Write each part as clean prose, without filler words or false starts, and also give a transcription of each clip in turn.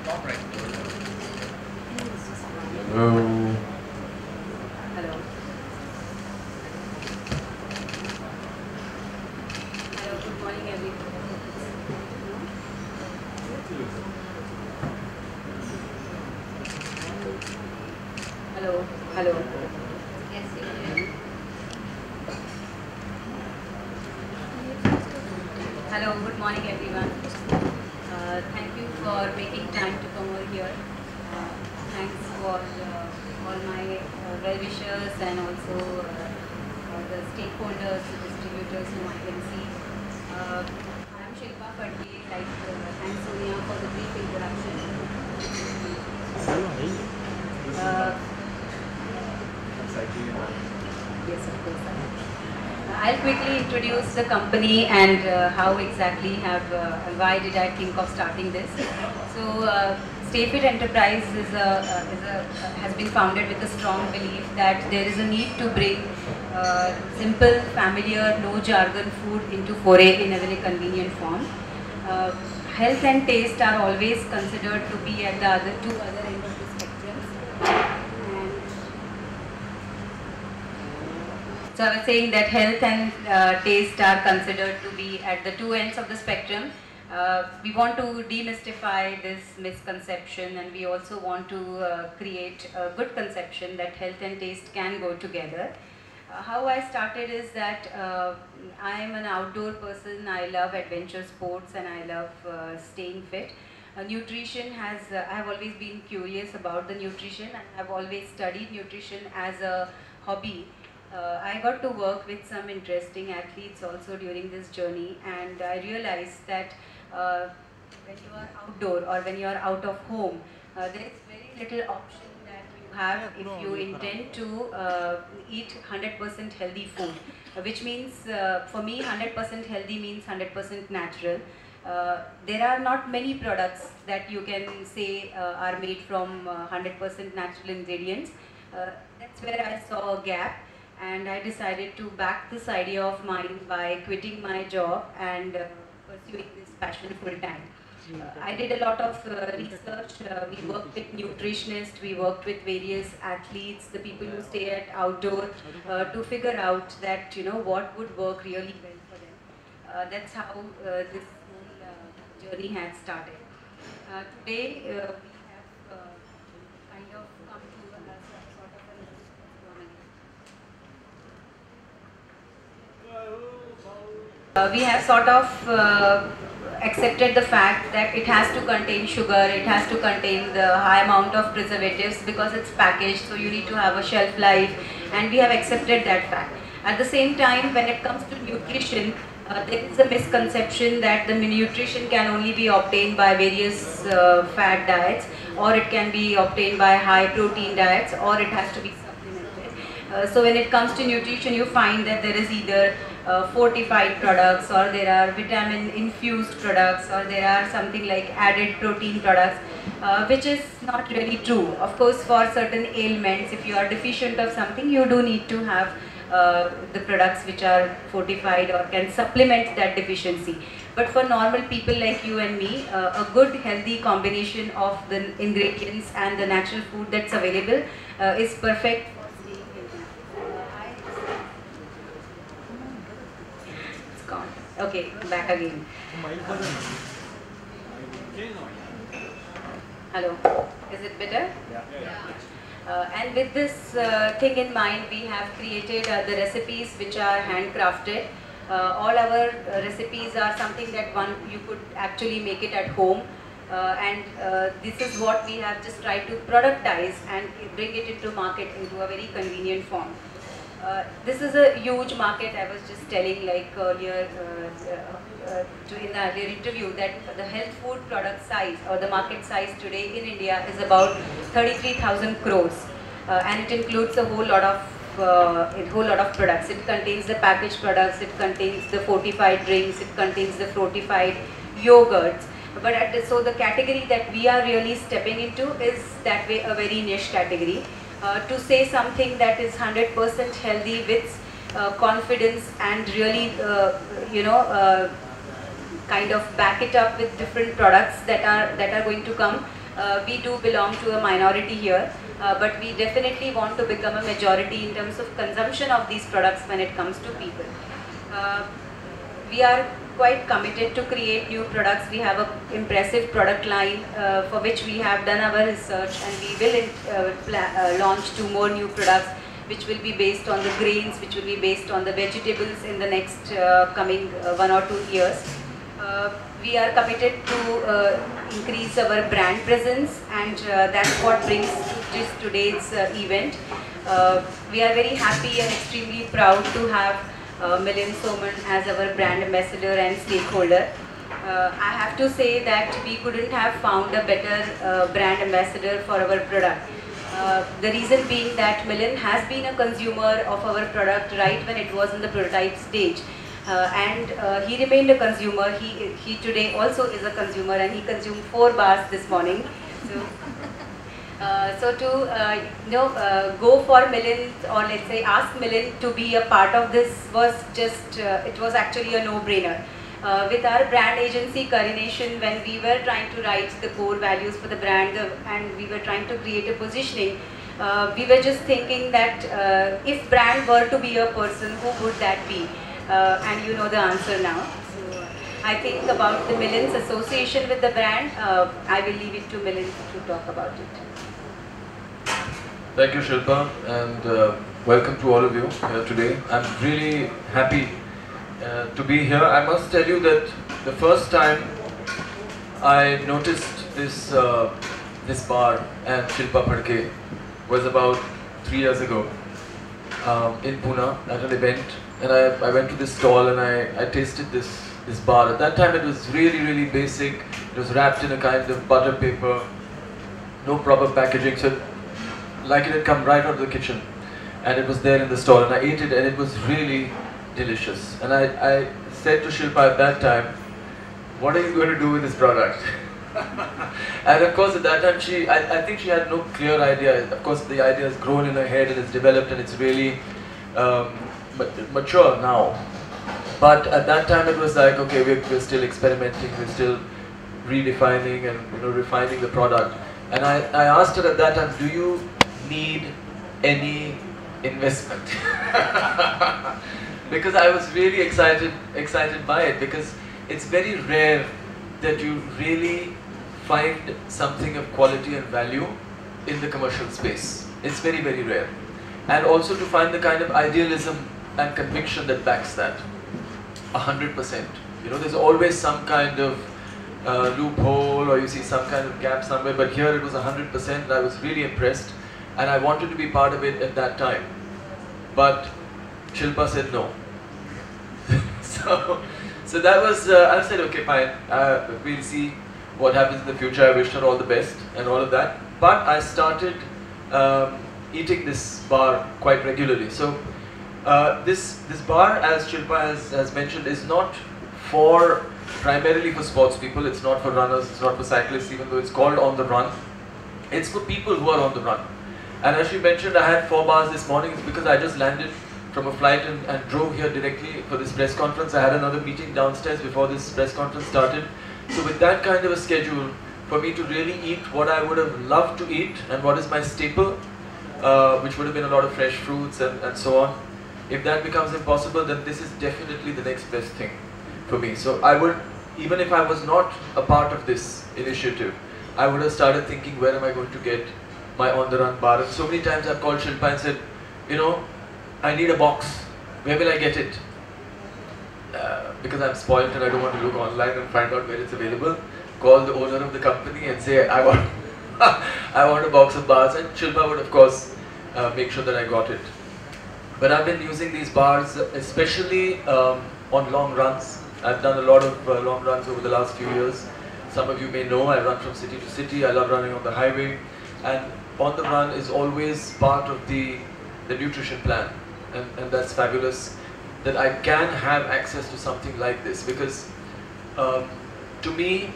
Top right. Hello. Hello. Hello, good morning everyone. Hello. Hello. Yes, you. Hello, good morning everyone. Thank you for making time to come over here. Thanks for all my well-wishers and also the stakeholders, the distributors whom I can see. I'm Shilpa Fadke, thanks Sonia for the brief introduction. Yes, of course. I'll quickly introduce the company and how exactly why did I think of starting this. So, Stay Fit Enterprise has been founded with a strong belief that there is a need to bring simple, familiar, no jargon food into foray in a very convenient form. Health and taste are always considered to be at the two other ends of the spectrum. So I was saying that health and taste are considered to be at the two ends of the spectrum. We want to demystify this misconception, and we also want to create a good conception that health and taste can go together. How I started is that I am an outdoor person. I love adventure sports and I love staying fit. I have always been curious about the nutrition, and I have always studied nutrition as a hobby. I got to work with some interesting athletes also during this journey, and I realized that when you are outdoor or when you are out of home, there is very little option that you have if you intend to eat 100% healthy food, which means for me 100% healthy means 100% natural. There are not many products that you can say are made from 100% natural ingredients. That's where I saw a gap, and I decided to back this idea of mine by quitting my job and pursuing this passion full time. I did a lot of research. We worked with nutritionists, we worked with various athletes, the people who stay at outdoor, to figure out that what would work really well for them. That's how this whole journey had started. Today we have kind of come to a sort of we have sort of accepted the fact that it has to contain sugar, it has to contain the high amount of preservatives because it's packaged, so you need to have a shelf life, and we have accepted that fact. At the same time, when it comes to nutrition, there is a misconception that the nutrition can only be obtained by various fat diets, or it can be obtained by high protein diets, or it has to be supplemented. So when it comes to nutrition, you find that there is either fortified products, or there are vitamin infused products, or there are something like added protein products, which is not really true. Of course, for certain ailments, if you are deficient of something, you do need to have the products which are fortified or can supplement that deficiency. But for normal people like you and me, a good healthy combination of the ingredients and the natural food that's available is perfect. Okay, back again. Hello, is it better? Yeah. And with this thing in mind, we have created the recipes which are handcrafted. All our recipes are something that you could actually make it at home. And this is what we have just tried to productize and bring it into market into a very convenient form. This is a huge market. I was just telling earlier in the earlier interview that the health food product size or the market size today in India is about 33,000 crores, and it includes a whole lot of products. It contains the packaged products, it contains the fortified drinks, it contains the fortified yogurts. But so the category that we are really stepping into is that way a very niche category. To say something that is 100% healthy with confidence and really, kind of back it up with different products that are going to come we do belong to a minority here, but we definitely want to become a majority in terms of consumption of these products when it comes to people. We are quite committed to create new products. We have an impressive product line for which we have done our research, and we will launch 2 more new products which will be based on the grains, which will be based on the vegetables in the next coming 1 or 2 years. We are committed to increase our brand presence, and that's what brings to today's event. We are very happy and extremely proud to have Milind Soman as our brand ambassador and stakeholder. I have to say that we couldn't have found a better brand ambassador for our product. The reason being that Milind has been a consumer of our product right when it was in the prototype stage. And he remained a consumer. He today also is a consumer, and he consumed 4 bars this morning. So to go for Milind, or let's say ask Milind to be a part of this was just, it was actually a no-brainer. With our brand agency Coordination, when we were trying to write the core values for the brand and we were trying to create a positioning, we were just thinking that if brand were to be a person, who would that be? And you know the answer now. So I think about the Milind's association with the brand, I will leave it to Milind to talk about it. Thank you, Shilpa, and welcome to all of you here today. I'm really happy to be here. I must tell you that the first time I noticed this this bar and Shilpa Phadke was about 3 years ago in Pune at an event, and I went to this stall and I tasted this bar. At that time it was really basic. It was wrapped in a kind of butter paper, no proper packaging, so like it had come right out of the kitchen, and it was there in the stall, and I ate it and it was really delicious. And I said to Shilpa at that time, what are you going to do with this product? And of course at that time I think she had no clear idea. Of course the idea has grown in her head and it's developed and it's really mature now. But at that time it was like, okay, we're still experimenting, we're still redefining and refining the product. And I asked her at that time, do you need any investment? Because I was really excited by it, because it's very rare that you really find something of quality and value in the commercial space. It's very rare. And also to find the kind of idealism and conviction that backs that 100%. There's always some kind of loophole, or you see some kind of gap somewhere, but here it was 100%. I was really impressed and I wanted to be part of it at that time. But Shilpa said no. So that was, I said, okay, fine, we'll see what happens in the future. I wished her all the best and all of that. But I started eating this bar quite regularly. So this bar, as Shilpa has mentioned, is not primarily for sports people. It's not for runners, it's not for cyclists, even though it's called On The Run. It's for people who are on the run. And as she mentioned, I had 4 bars this morning because I just landed from a flight and drove here directly for this press conference. I had another meeting downstairs before this press conference started. So with that kind of a schedule, for me to really eat what I would have loved to eat and what is my staple, which would have been a lot of fresh fruits and so on, if that becomes impossible, then this is definitely the next best thing for me. So I would, even if I was not a part of this initiative, I would have started thinking, where am I going to get my on-the-run bar? And so many times I've called Shilpa and said, I need a box, where will I get it? Because I'm spoiled and I don't want to look online and find out where it's available. Call the owner of the company and say, I want I want a box of bars, and Shilpa would of course make sure that I got it. But I've been using these bars especially on long runs. I've done a lot of long runs over the last few years. Some of you may know I run from city to city. I love running on the highway, and On The Run is always part of the nutrition plan, and that's fabulous that I can have access to something like this, because to me,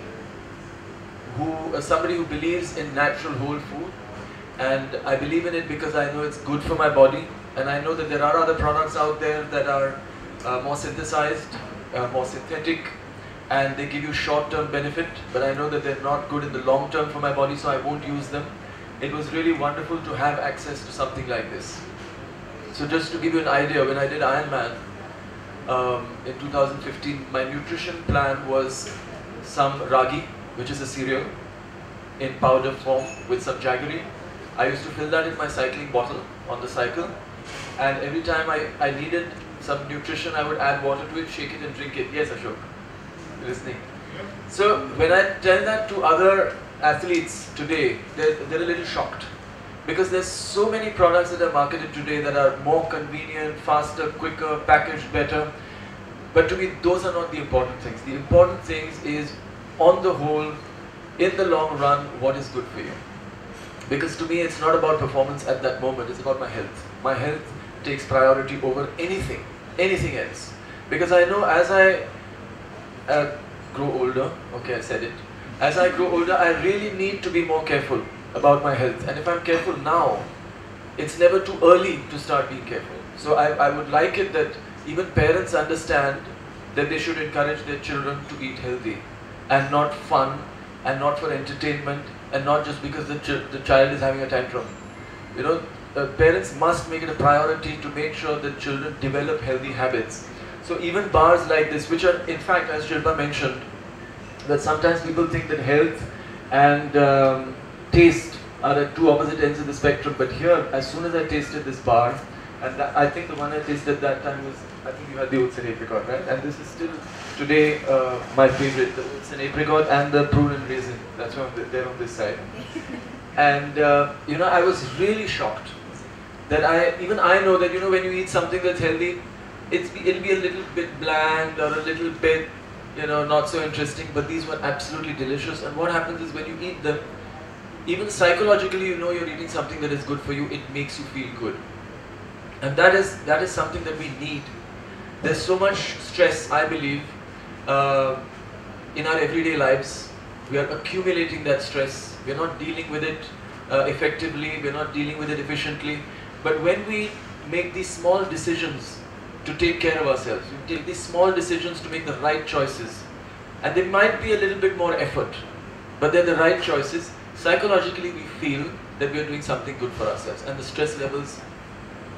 somebody who believes in natural whole food, and I believe in it because I know it's good for my body, and I know that there are other products out there that are more synthesized, more synthetic, and they give you short-term benefit, but I know that they're not good in the long term for my body, so I won't use them. It was really wonderful to have access to something like this. So just to give you an idea, when I did Ironman in 2015, my nutrition plan was some ragi, which is a cereal, in powder form with some jaggery. I used to fill that in my cycling bottle on the cycle, and every time I needed some nutrition, I would add water to it, shake it and drink it. Yes, Ashok, you're listening. So when I tell that to other athletes today, they're a little shocked, because there's so many products that are marketed today that are more convenient, faster, quicker, packaged better. But to me, those are not the important things. The important things is, on the whole, in the long run, what is good for you. Because to me, it's not about performance at that moment, it's about my health. My health takes priority over anything else. Because I know as I grow older, okay, I said it, as I grow older, I really need to be more careful about my health. And if I'm careful now, it's never too early to start being careful. So I would like it that even parents understand that they should encourage their children to eat healthy, and not fun, and not for entertainment, and not just because the child is having a tantrum. You know, parents must make it a priority to make sure that children develop healthy habits. So even bars like this, which are, in fact, as Shilpa mentioned, that sometimes people think that health and taste are at two opposite ends of the spectrum. But here, as soon as I tasted this bar, and I think the one I tasted that time was, I think you had the oats and apricot, right? And this is still today my favorite, the oats and apricot and the prune and raisin. That's why they're on this side. And you know, I was really shocked that even I know that, you know, when you eat something that's healthy, it'll be a little bit bland or a little bit, you know, not so interesting. But these were absolutely delicious. And what happens is, when you eat them, even psychologically, you know you're eating something that is good for you. It makes you feel good. And that is something that we need. There's so much stress, I believe, in our everyday lives. We are accumulating that stress. We're not dealing with it effectively. We're not dealing with it efficiently. But when we make these small decisions to take care of ourselves, we take these small decisions to make the right choices, and they might be a little bit more effort, but they're the right choices. Psychologically, we feel that we are doing something good for ourselves, and the stress levels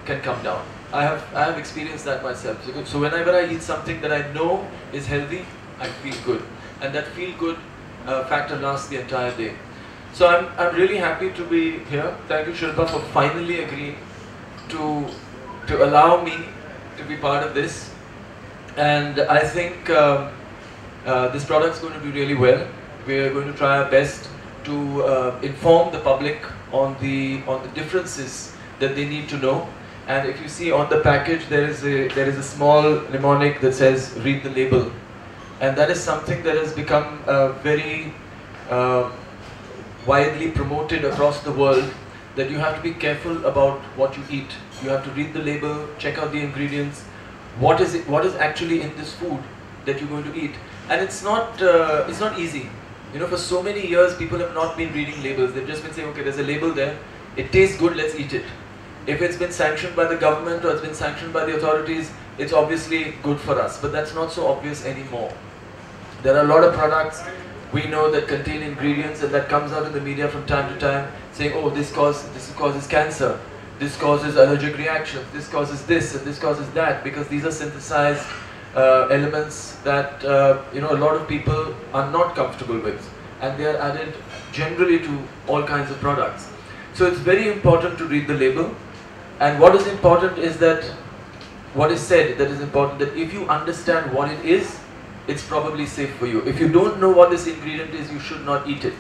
can come down. I have experienced that myself. So whenever I eat something that I know is healthy, I feel good, and that feel good factor lasts the entire day. So I'm really happy to be here. Thank you, Shilpa, for finally agreeing to allow me to be part of this. And I think this product is going to do really well. We are going to try our best to inform the public on the differences that they need to know. And if you see on the package, there is a small mnemonic that says "Read the label," and that is something that has become very widely promoted across the world. That you have to be careful about what you eat. You have to read the label, check out the ingredients. What is actually in this food that you're going to eat? And it's not easy. You know, for so many years, people have not been reading labels. They've just been saying, okay, there's a label there. It tastes good. Let's eat it. If it's been sanctioned by the government or it's been sanctioned by the authorities, it's obviously good for us. But that's not so obvious anymore. There are a lot of products we know that contain ingredients, and that comes out in the media from time to time saying, oh, this causes cancer, this causes allergic reactions, this causes this, and this causes that, because these are synthesized elements that you know, a lot of people are not comfortable with, and they are added generally to all kinds of products. So it's very important to read the label. And what is important is that, what is said that is important, that if you understand what it is, it's probably safe for you. If you don't know what this ingredient is, you should not eat it.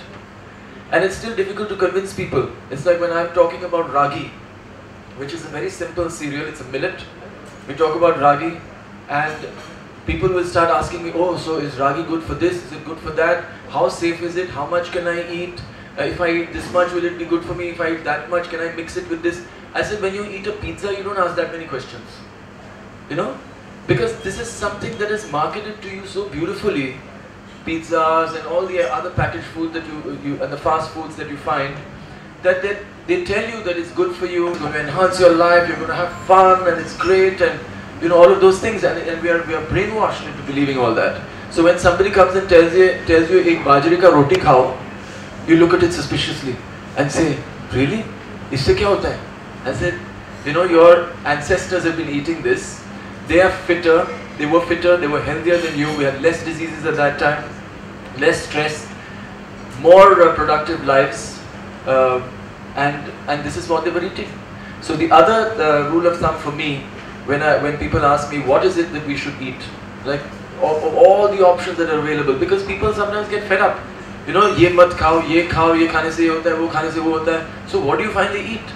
And it's still difficult to convince people. It's like when I'm talking about ragi, which is a very simple cereal, it's a millet. We talk about ragi, and people will start asking me, oh, so is ragi good for this? Is it good for that? How safe is it? How much can I eat? If I eat this much, will it be good for me? If I eat that much, can I mix it with this? I said, when you eat a pizza, you don't ask that many questions. You know? Because this is something that is marketed to you so beautifully. Pizzas and all the other packaged food that you and the fast foods that you find, that they tell you that it's good for you, it's going to enhance your life, you're going to have fun, and it's great, and you know, all of those things, and we are brainwashed into believing all that. So when somebody comes and tells you ek bajre ka roti khao, you look at it suspiciously and say, really? Isse kya hota hai? I said, you know, your ancestors have been eating this. They are fitter, they were healthier than you. We had less diseases at that time, less stress, more productive lives, and this is what they were eating. So the other rule of thumb for me, when people ask me what is it that we should eat, like all the options that are available, because people sometimes get fed up. You know, ye mat khao, ye khane se ye hota hai, wo khane se wo hota hai. So what do you finally eat?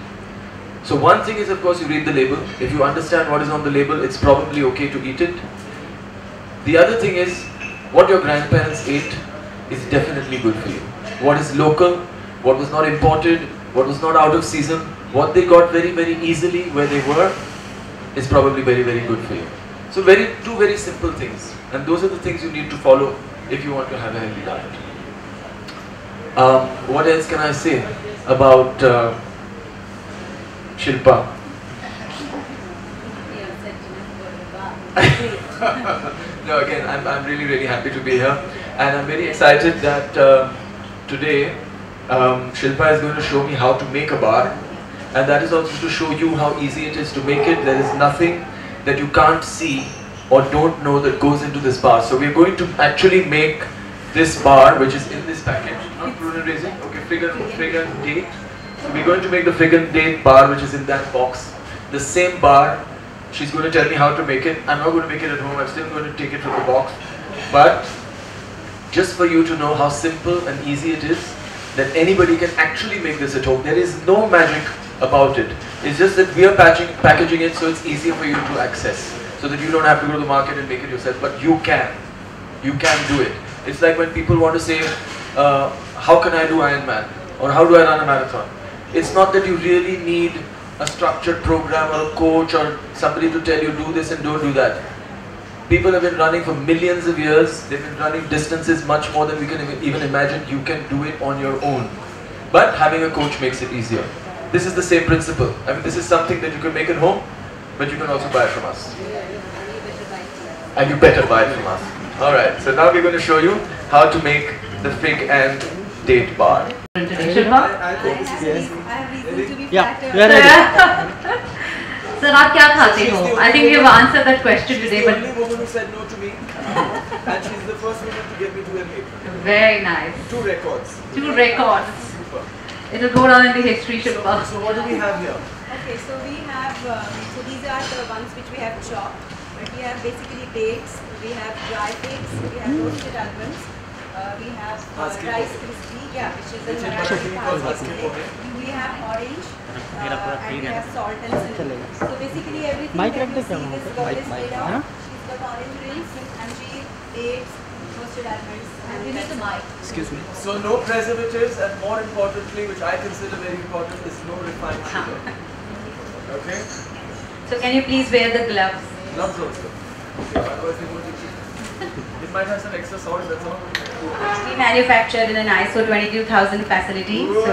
So one thing is, of course, you read the label. If you understand what is on the label, it's probably okay to eat it. The other thing is, what your grandparents ate is definitely good for you. What is local, what was not imported, what was not out of season, what they got very, very easily where they were, is probably very, very good for you. So two very simple things. And those are the things you need to follow if you want to have a healthy diet. What else can I say about Shilpa? No, again, I'm really, really happy to be here, and I'm very excited that today Shilpa is going to show me how to make a bar, and that is also to show you how easy it is to make it. There is nothing that you can't see or don't know that goes into this bar. So we're going to actually make this bar, which is in this package. Not prune and raisin, okay, fig and date. So we're going to make the fig and date bar, which is in that box. The same bar. She's going to tell me how to make it. I'm not going to make it at home. I'm still going to take it from the box. But just for you to know how simple and easy it is, that anybody can actually make this at home. There is no magic about it. It's just that we are packaging it so it's easier for you to access, so that you don't have to go to the market and make it yourself. But you can. You can do it. It's like when people want to say, how can I do Ironman? Or how do I run a marathon? It's not that you really need a structured program or a coach or somebody to tell you do this and don't do that. People have been running for millions of years. They've been running distances much more than we can even imagine. You can do it on your own. But having a coach makes it easier. This is the same principle. I mean, this is something that you can make at home, but you can also buy it from us. And you better buy it from us. Alright, so now we're going to show you how to make the fig and date bar. Sir, आप क्या खाते हो? I think we have answered that question today, but the only woman who said no to me, and she's the first woman to get me to an very nice. 2 records. 2 records. Super. It will go down in the history, Shilpa. So what do we have here? Okay, so we have, so these are the ones which we have chopped. But we have basically dates, we have dry figs, we have roasted almonds, we have rice crispy, which is the Marathi. We have orange, and we have salt and cinnamon. So basically everything that you see this girl is made of. She's got orange rings, anjeer, dates, roasted almonds, and we need the mic. Excuse me. So no preservatives, and more importantly, which I consider very important, is no refined sugar. Okay? So can you please wear the gloves? Gloves also. Okay, otherwise we won't eat it. It might have some extra salt, that's all. We manufacture in an ISO 22000 facility. So.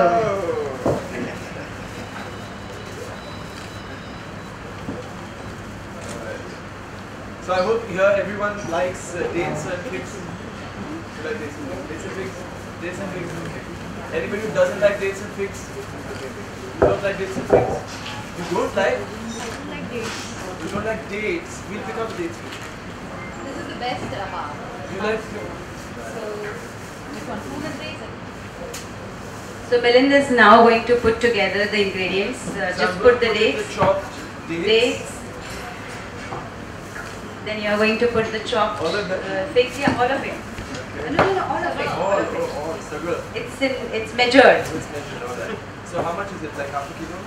So I hope here everyone likes dates and figs. You like dates and figs? Dates and figs. Okay. Anybody who doesn't like dates and figs? You don't like dates and figs? You don't like? I don't like dates. You don't like dates? We'll pick up dates. This is the best bar. You like? So this one, prune and raisin. So Milind is now going to put together the ingredients. Just put the dates. The chopped dates. Then you are going to put the chopped figs. Yeah, all of it. Okay. No, all of it. All. So good. It's measured. It's measured, alright. So how much is it? Like half a kilo?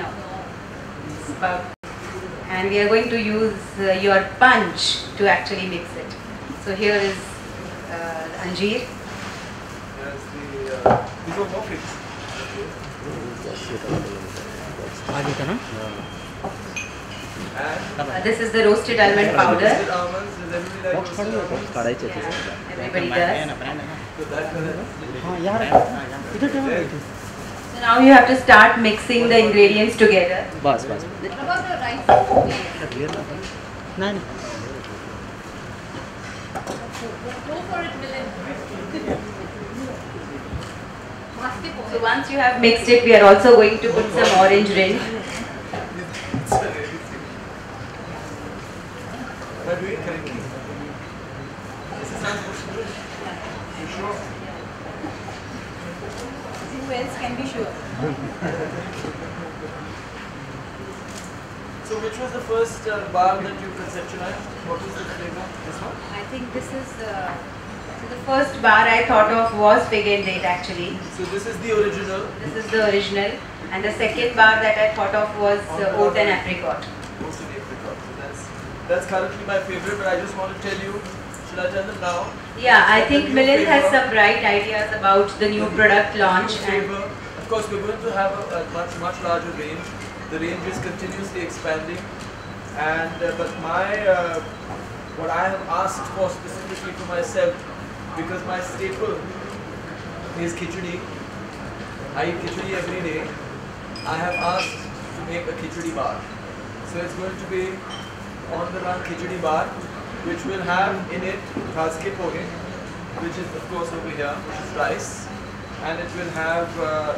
No. It's about. And we are going to use your punch to actually mix it. So here is anjeer. There's the. These are more figs. This is the roasted almond powder. Roasted almonds. Does everybody like roasted almonds? Yeah, everybody does. So that color? So now you have to start mixing the ingredients together. What about the rice? Go for it, Milind. So once you have mixed it, we are also going to put some orange rind. Am I doing it correctly? This is not supposed to do it. You sure? Who else can be sure? So which was the first bar that you conceptualized? What was the flavor? This one? I think this is so the first bar I thought of was fig and date actually. So this is the original. This is the original, and the second bar that I thought of was oat and apricot. Oat and apricot. So that's currently my favorite. But I just want to tell you. Should I tell them now? Yeah, I think Milind has some bright ideas about the new product launch. Flavor. Of course, we're going to have a much larger range. The range is continuously expanding, and but what I have asked for specifically for myself, because my staple is khichdi. I eat khichdi every day. I have asked to make a khichdi bar. So it's going to be OnTheRun khichdi bar, which will have in it khaske pohe, which is of course over here, which is rice, and it will have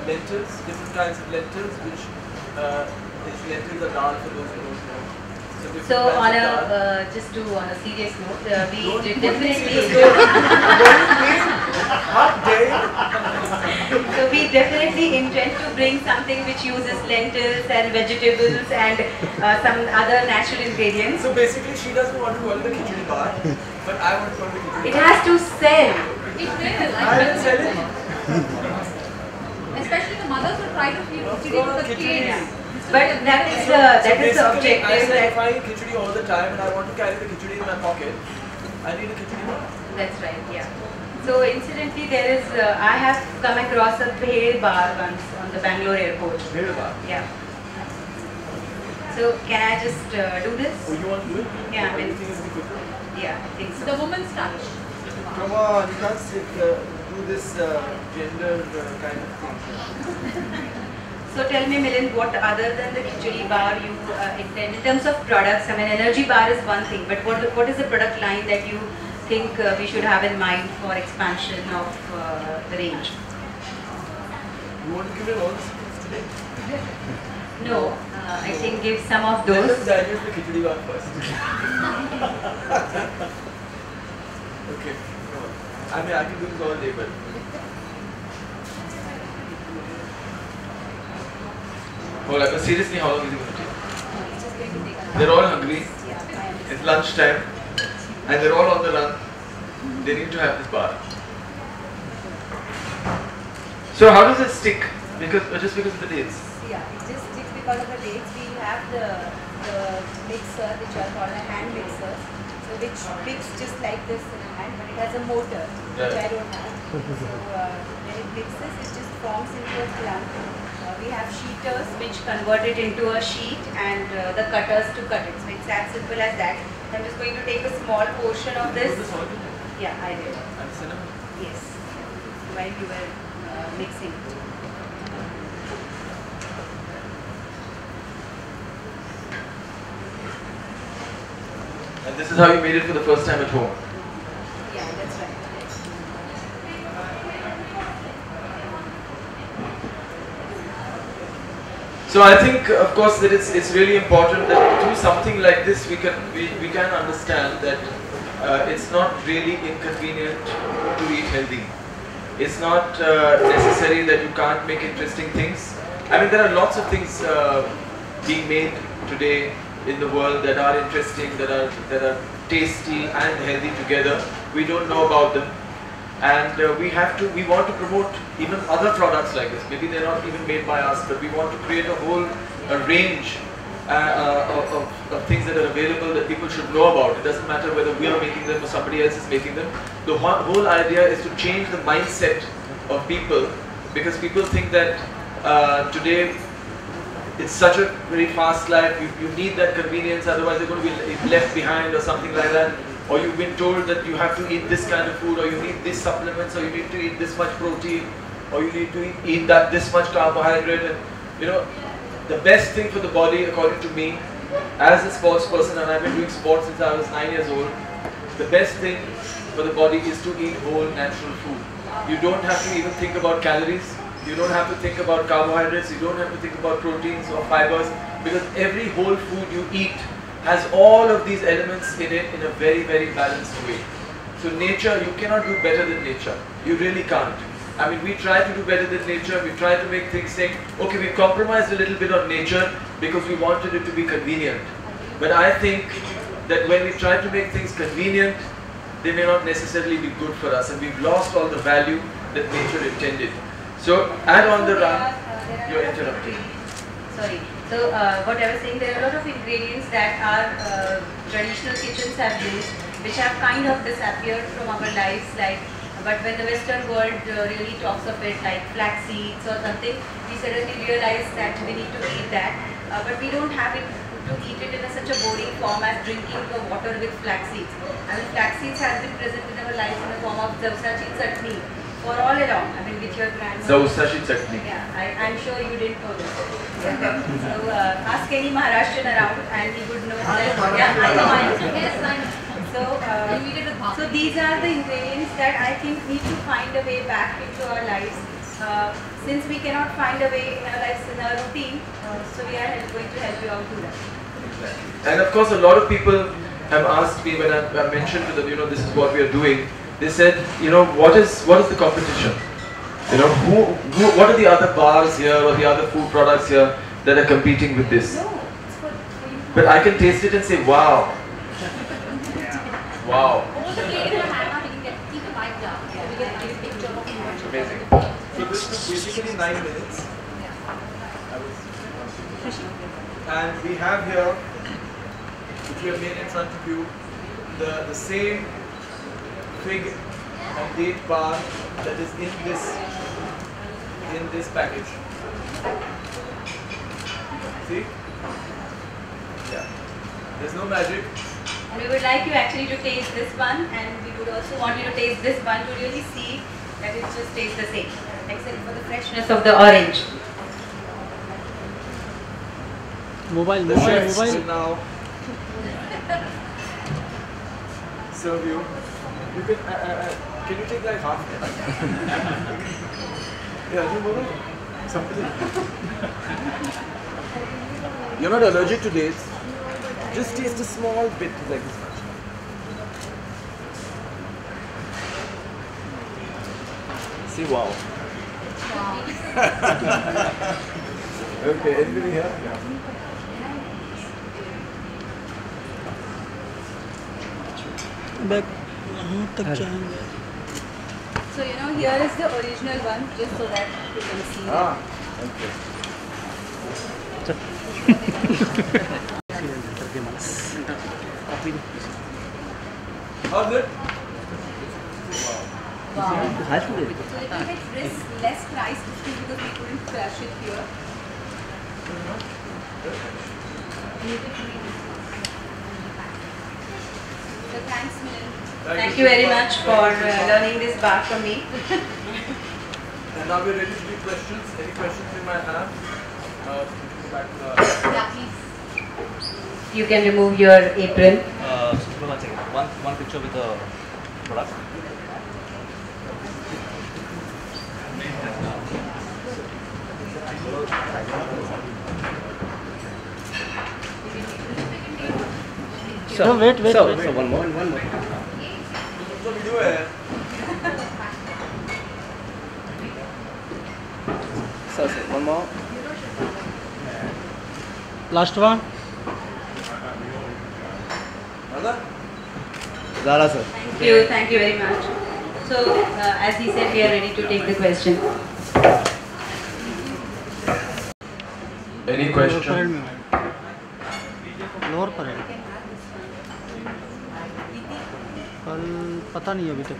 lentils, different kinds of lentils, which lentils are dal for those who don't know. So on a just to on a serious note, we definitely so we definitely intend to bring something which uses lentils and vegetables and some other natural ingredients. So basically, she doesn't want to call it a khichdi bar, but I want to call it a khichdi It bar. has to sell. It will. I will sell it. Especially the mothers who try to feed khichdi to the kids. But that is the objective. I said if I eat khichdi all the time and I want to carry the khichdi in my pocket, I need a khichdi bar. That's right, yeah. So incidentally, there is I have come across a bhel bar once on the Bangalore airport. Bhel bar? Yeah. So can I just do this? Oh, you want to do it? Yeah, I mean, Everything is quicker. yeah, I think so. The woman's touch. Come on, you can't sit, do this gender kind of thing. So tell me, Milind, what other than the khichdi bar you intend in terms of products? I mean, energy bar is one thing, but what is the product line that you think we should have in mind for expansion of the range? You want to give it all the secrets today? No, I think give some of Let those. us dilute the khichdi bar first. Okay, come on. I mean, I can do this all day, but... Hold on, but seriously, how long is it going to take? It's just going to take an hour. They're all hungry. Yeah, I am. It's lunchtime, and they're all on the run. They need to have this bar. So how does it stick? Just because of the dates? Yeah, it just sticks because of the dates. We have the mixer, which are called a hand mixers, so which mix just like this in a hand, but it has a motor, which I don't have. So when it mixes, it just forms into a clump. We have sheeters which convert it into a sheet, and the cutters to cut it. So it's as simple as that. I'm just going to take a small portion of this. Put the salt in it? Yeah, I did. And cinnamon? Yes. While you were mixing it. And this is how you made it for the first time at home? Yeah, that's right. So I think, of course, that it's really important that through something like this we can understand that it's not really inconvenient to eat healthy. It's not necessary that you can't make interesting things. I mean, there are lots of things being made today in the world that are interesting, that are tasty and healthy together. We don't know about them. And we want to promote even other products like this. Maybe they're not even made by us, but we want to create a whole range of things that are available that people should know about. It doesn't matter whether we are making them or somebody else is making them. The whole idea is to change the mindset of people, because people think that today it's such a very fast life, you need that convenience, otherwise you're going to be left behind or something like that. Or you've been told that you have to eat this kind of food, or you need these supplements, or you need to eat this much protein, or you need to eat this much carbohydrate. And you know, the best thing for the body, according to me, as a sports person, and I've been doing sports since I was 9 years old, the best thing for the body is to eat whole natural food. You don't have to even think about calories. You don't have to think about carbohydrates. You don't have to think about proteins or fibers, because every whole food you eat has all of these elements in it in a very, very balanced way. So nature, you cannot do better than nature. You really can't. I mean, we try to do better than nature. We try to make things saying, okay, we compromised a little bit on nature because we wanted it to be convenient. But I think that when we try to make things convenient, they may not necessarily be good for us, and we've lost all the value that nature intended. So, add on the run, you're interrupting. Sorry. So, what I was saying, there are a lot of ingredients that our traditional kitchens have used, which have kind of disappeared from our lives. But when the Western world really talks of it, like flax seeds or something, we suddenly realize that we need to eat that. But we don't have it to eat it in such a boring form as drinking the water with flax seeds. I mean, flax seeds has been present in our lives in the form of zavsachi chutney for all along. I mean, with your grandmother. Zavsachi chutney. Yeah, I'm sure you didn't know this. So ask any Maharashtrian around and he would know that. Yeah, I know. Yes, I know. So these are the ingredients that I think need to find a way back into our lives. Since we cannot find a way in our lives in our routine, so we are going to help you out do that. And of course, a lot of people have asked me when I mentioned to them, you know, this is what we are doing. They said, you know, what is the competition? You know, what are the other bars here or the other food products here that are competing with this? No, it's for you. But I can taste it and say, wow. Wow. Amazing. So this took basically 9 minutes. And we have here, which we have made in front of you, the same fig and date bar that is in this package. See? Yeah. There's no magic. And we would like you actually to taste this one, and we would also want you to taste this one to really see that it just tastes the same, except for the freshness of the orange. The chefs will now serve you. You can you take like half? Yeah, something. You're not allergic to dates. Just taste a small bit like this much. See, wow. Okay, anybody here? Yeah. So you know, here is the original one, just so that you can see. Ah, okay. How's it? Wow. So it will get less price because we couldn't crush it here. So thanks, Milind. Thank you very much for learning this bar from me. And now we're ready to do questions. Any questions you might have? Go back to the... Yeah, please. You can remove your apron. One second. One picture with the product. So wait. So one more. So we do it. So one more. Last one. Zara sir. Thank you very much. So, as he said, we are ready to take the question. Any lower question? Parade में lower parade कल पता नहीं अभी तक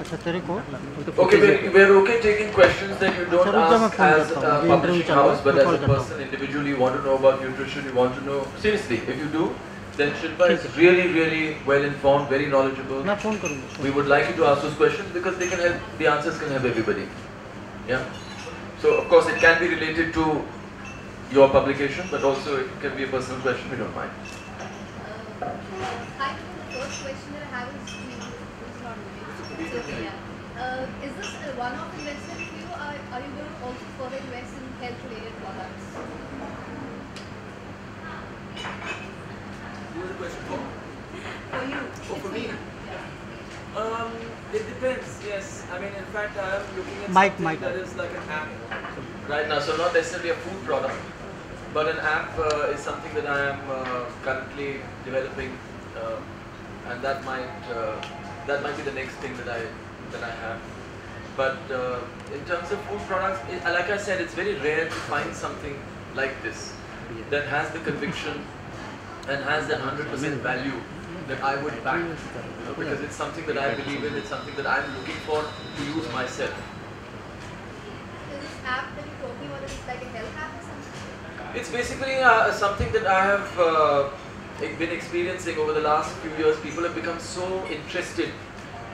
अच्छा तेरे को Okay, we're okay taking questions that you don't Sir, ask as a publishing house, but as a करता हूँ person individually, you want to know about nutrition, you want to know, seriously, if you do, then Shilpa is really, really well informed, very knowledgeable. मैं phone करूँगा We would like you to ask those questions because they can help, the answers can help everybody. Yeah? So, of course, it can be related to your publication, but also it can be a personal question, we don't mind. Hi, the first question that I have is to you. It's not really. It's okay, yeah. Is this a one-off investment for you, or are you going to also further invest in health-related products? Who is the question for? For you. Oh, for me? It depends, yes. I mean, in fact, I am looking at something that is like an app right now. So not necessarily a food product, but an app is something that I am currently developing, and that might be the next thing that I have. But in terms of food products, like I said, it's very rare to find something like this that has the conviction and has that 100% value that I would back, because it's something that I believe in, it's something that I'm looking for to use myself. Is this app that you're talking about, is it like a health app or something? It's basically something that I have been experiencing over the last few years. People have become so interested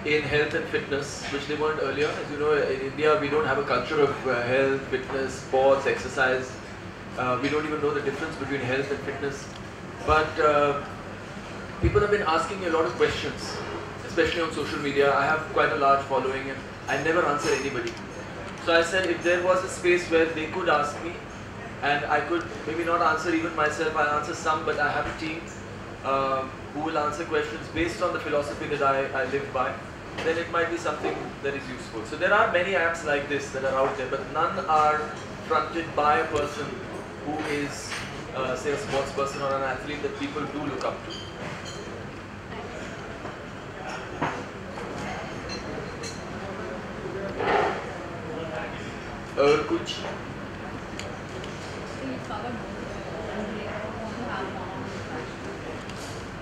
in health and fitness, which they weren't earlier. As you know, in India we don't have a culture of health, fitness, sports, exercise. We don't even know the difference between health and fitness. But people have been asking me a lot of questions, especially on social media. I have quite a large following and I never answer anybody. So I said if there was a space where they could ask me and I could maybe not answer even myself, I'll answer some, but I have a team who will answer questions based on the philosophy that I live by, then it might be something that is useful. So there are many apps like this that are out there, but none are fronted by a person who is say a sports person or an athlete that people do look up to. और कुछ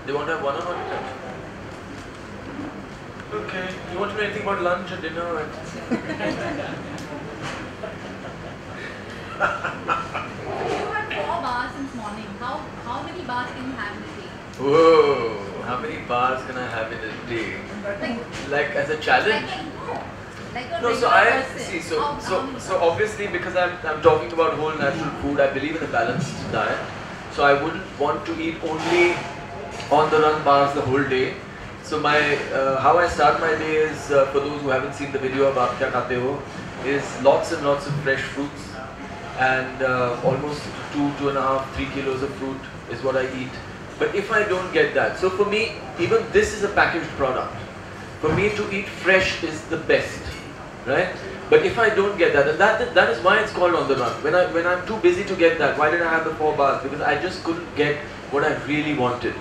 they want to have one-on-one touch. Okay, you want to know anything about lunch or dinner? You had 4 bars since morning. How many bars can you have in a day? Whoa, how many bars can I have in a day? Like as a challenge? No, so I see. So obviously, because I'm talking about whole natural food, I believe in a balanced diet. So I wouldn't want to eat only on the run bars the whole day. So my how I start my day is for those who haven't seen the video of Aap Kya Khate Ho, is lots and lots of fresh fruits and almost 2.5, 3 kilos of fruit is what I eat. But if I don't get that, so for me, even this is a packaged product. For me to eat fresh is the best. Right? But if I don't get that, and that is why it's called on the run. When I'm too busy to get that, why did I have the 4 bars? Because I just couldn't get what I really wanted.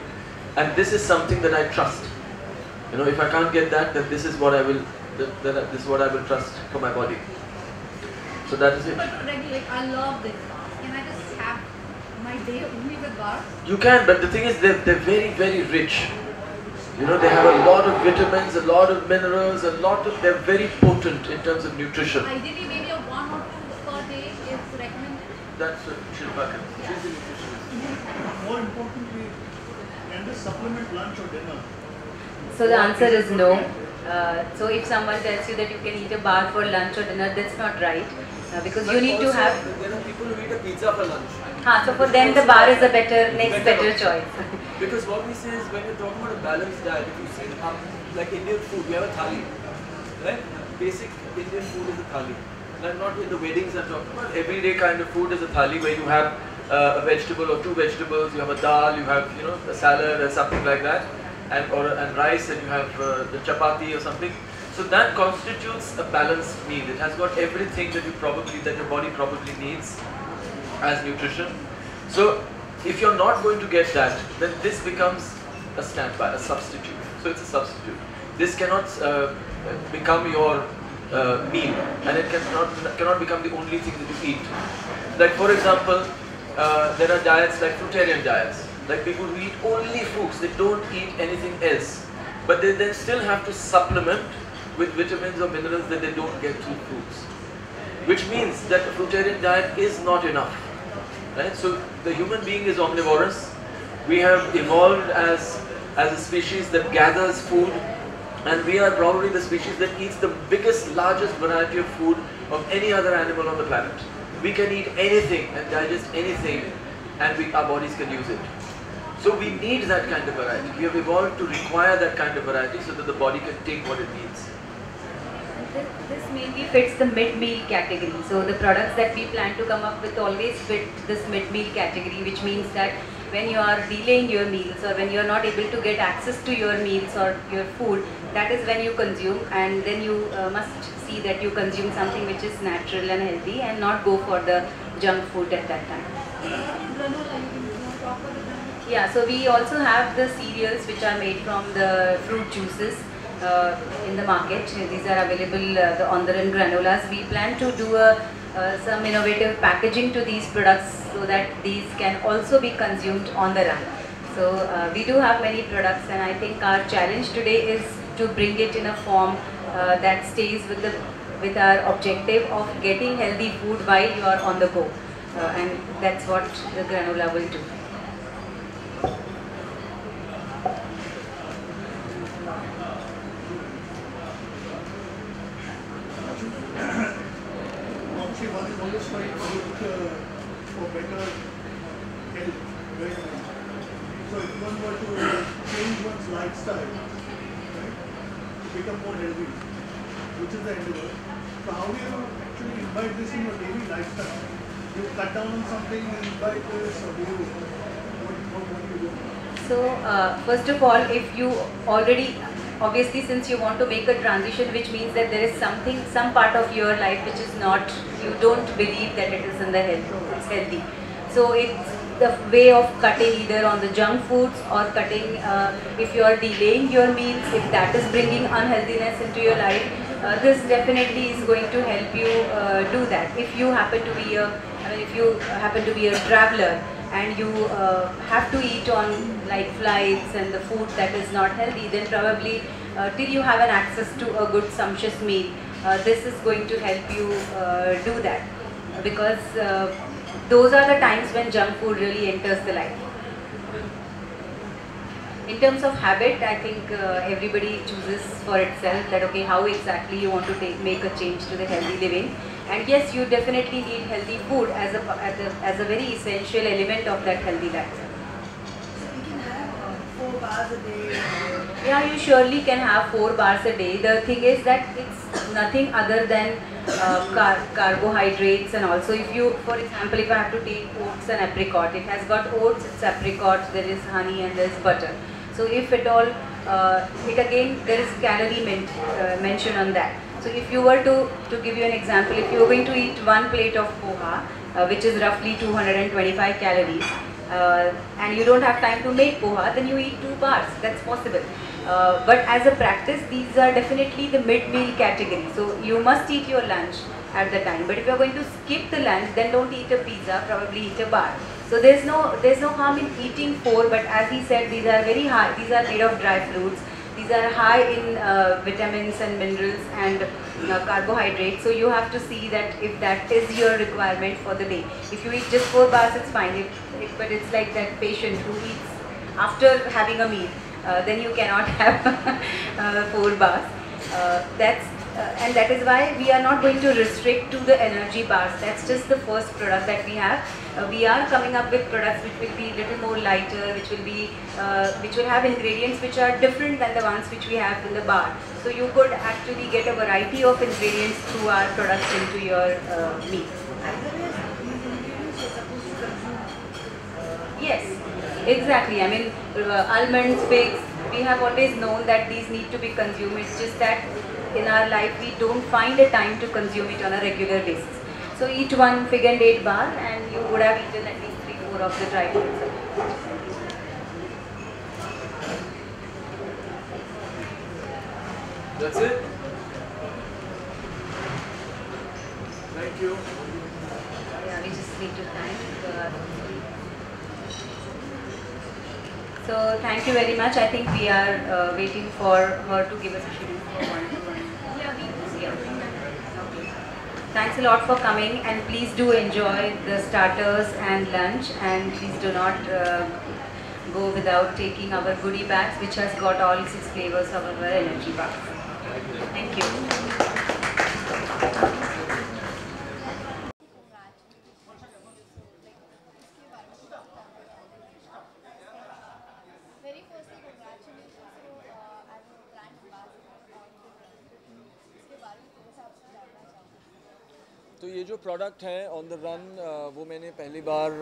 And this is something that I trust. You know, if I can't get that, then this is what I will this is what I will trust for my body. So that is it. But like, I love this bars. Can I just have my day only with bars? You can, but the thing is they're very, very rich. You know, they have a lot of vitamins, a lot of minerals, they're very potent in terms of nutrition. Ideally, maybe a 1 or 2 per day is recommended. That's Shilpa can. She's the nutritionist. More importantly, can this supplement lunch or dinner? So the answer is no. So if someone tells you that you can eat a bar for lunch or dinner, that's not right. Because you need to have... There are people who eat a pizza for lunch. So for them the bar is a next better choice. Because what we say is when you're talking about a balanced diet, if you see like Indian food, we have a thali. Right? Basic Indian food is a thali. Like not in the weddings I'm talking about, everyday kind of food is a thali where you have a vegetable or 2 vegetables, you have a dal, you have a salad or something like that, and rice, and you have the chapati or something. So that constitutes a balanced meal. It has got everything that your body probably needs as nutrition. So if you're not going to get that, then this becomes a standby, a substitute. So it's a substitute. This cannot become your meal, and it cannot become the only thing that you eat. Like for example, there are diets like fruitarian diets, like people who eat only fruits, they don't eat anything else, but they then still have to supplement with vitamins or minerals that they don't get through fruits, which means that a fruitarian diet is not enough. Right? So the human being is omnivorous. We have evolved as a species that gathers food, and we are probably the species that eats the biggest, largest variety of food of any other animal on the planet. we can eat anything and digest anything, and our bodies can use it. So we need that kind of variety. We have evolved to require that kind of variety so that the body can take what it needs. This mainly fits the mid-meal category. So the products that we plan to come up with always fit this mid-meal category, which means that when you are delaying your meals or when you are not able to get access to your meals or your food, that is when you consume, and then you must see that you consume something which is natural and healthy and not go for the junk food at that time. Yeah, so we also have the cereals which are made from the fruit juices in the market. These are available, the OnTheRun granolas. We plan to do some innovative packaging to these products so that these can also be consumed on the run. So we do have many products, and I think our challenge today is to bring it in a form that stays with our objective of getting healthy food while you are on the go, and that's what the granola will do. Obviously, one is always trying to look for better health. Very nice. So if one were to change one's lifestyle, right, to become more healthy, which is the endeavor, so how do you actually invite this in your daily lifestyle? Do you cut down on something and invite this, or do you, what do you do? So first of all, if you already, obviously since you want to make a transition, which means that there is some part of your life which is not, you don't believe that it is in the it's healthy. So it's the way of cutting either on the junk foods or cutting, if you are delaying your meals, if that is bringing unhealthiness into your life, this definitely is going to help you do that. If you happen to be a traveler and you have to eat on like flights and the food that is not healthy, then probably till you have an access to a good sumptuous meal, this is going to help you do that, because those are the times when junk food really enters the life. In terms of habit, I think everybody chooses for itself that okay, how exactly you want to make a change to the healthy living. And yes, you definitely need healthy food as a very essential element of that healthy lifestyle. So we can have 4 bars a day. Yeah, you surely can have 4 bars a day. The thing is that it's nothing other than carbohydrates, and also if you, for example, if I have to take oats and apricot, it has got oats, it's apricot, there is honey and there is butter. So if at all, there is calorie mention on that. So if you were to give you an example, if you are going to eat 1 plate of poha, which is roughly 225 calories, and you don't have time to make poha, then you eat 2 bars, that's possible. But as a practice, these are definitely the mid-meal category. So you must eat your lunch at the time. But if you are going to skip the lunch, then don't eat a pizza, probably eat a bar. So there's no harm in eating 4, but as he said, these are very high, these are made of dry fruits. These are high in vitamins and minerals and carbohydrates. So you have to see that if that is your requirement for the day. If you eat just 4 bars, it's fine. But it's like that patient who eats after having a meal. Then you cannot have 4 bars. And that is why we are not going to restrict to the energy bars. That's just the first product that we have. We are coming up with products which will be a little more lighter, which will have ingredients which are different than the ones which we have in the bar. So you could actually get a variety of ingredients through our products into your meal. Yes, exactly. I mean, almonds, figs, we have always known that these need to be consumed. It's just that in our life we don't find a time to consume it on a regular basis. So eat 1 fig and date bar and you would have eaten at least 3-4 of the dry fruits. That's it. Thank you. Yeah, we just need to thank. So thank you very much. I think we are waiting for her to give us a schedule for 1-to-1. Okay. Thanks a lot for coming, and please do enjoy the starters and lunch, and please do not go without taking our goodie bags, which has got all 6 flavors of our energy bar. Thank you. तो ये जो product है on the run वो मैंने पहली बार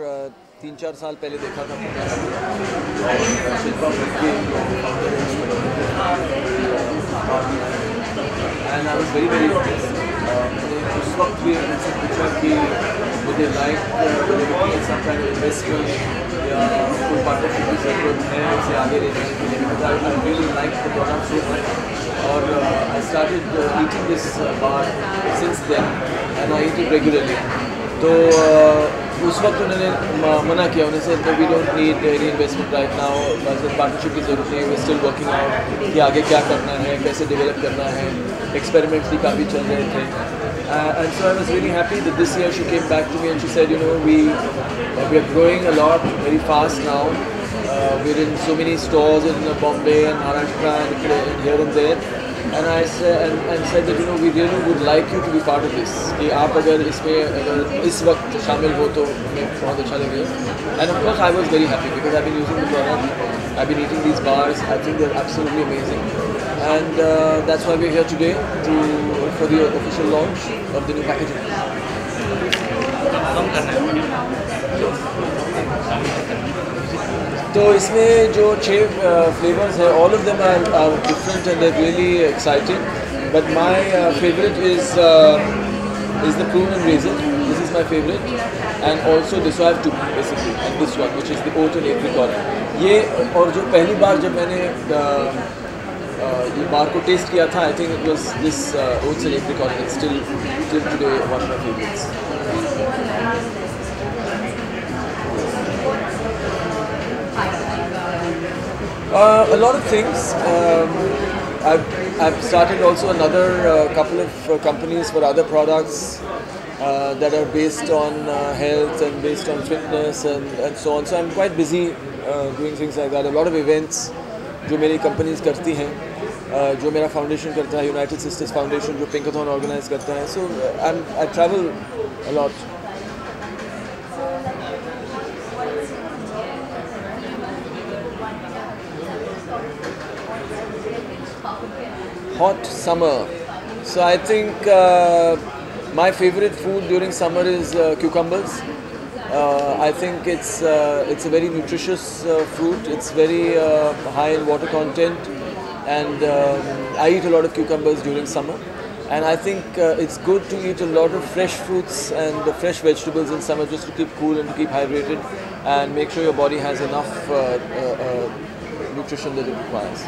3-4 साल पहले देखा था and I was very impressed. मैंने उस वक्त भी उनसे पूछा कि मुझे like some kind of investment या कोई पार्टनरशिप की ज़रूरत है उसे आगे ले जाने के लिए, because I really like the product so much और I started eating this bar since then and I eat it regularly. तो उस वक्त उन्होंने मना किया, उन्होंने say we don't need any investment right now, partnership की ज़रूरत नहीं है, वी स्टिल वर्किंग आउट कि आगे क्या करना है, कैसे डेवलप करना है, एक्सपेरिमेंट्स भी काफ़ी चल रहे थे. And so I was really happy that this year she came back to me and she said, you know, we are growing a lot, very fast now. We're in so many stores in Bombay and Maharashtra and here and there. And I said, and said that, you know, we really would like you to be part of this. कि आप अगर इस वक्त शामिल हो तो हमें बहुत अच्छा लगेगा. And of course I was very happy because I've been using the product, I've been eating these bars. I think they're absolutely amazing. And that's why we're here today for the official launch of the new packaging. तो इसमें जो 6 flavours हैं, all of them are different and they're really exciting. But my favorite is the prune and raisin. This is my favorite. And also this, so I have 2 basically, and this one which is the oat and apricot. ये और जो पहली बार जब मैंने ये बार को test किया था, I think it was this oats and apricot, and it's still today one of my favorites. A lot of things. I've started also another couple of companies for other products that are based on health and based on fitness and so on. So I'm quite busy doing things like that. A lot of events जो मेरी companies करती हैं, जो मेरा foundation करता है, United Sisters Foundation जो Pinkathon organize करता है. So I travel a lot. Hot summer. So I think my favorite food during summer is cucumbers. I think it's a very nutritious fruit. It's very high in water content, and I eat a lot of cucumbers during summer. And I think it's good to eat a lot of fresh fruits and fresh vegetables in summer just to keep cool and to keep hydrated and make sure your body has enough nutrition that it requires.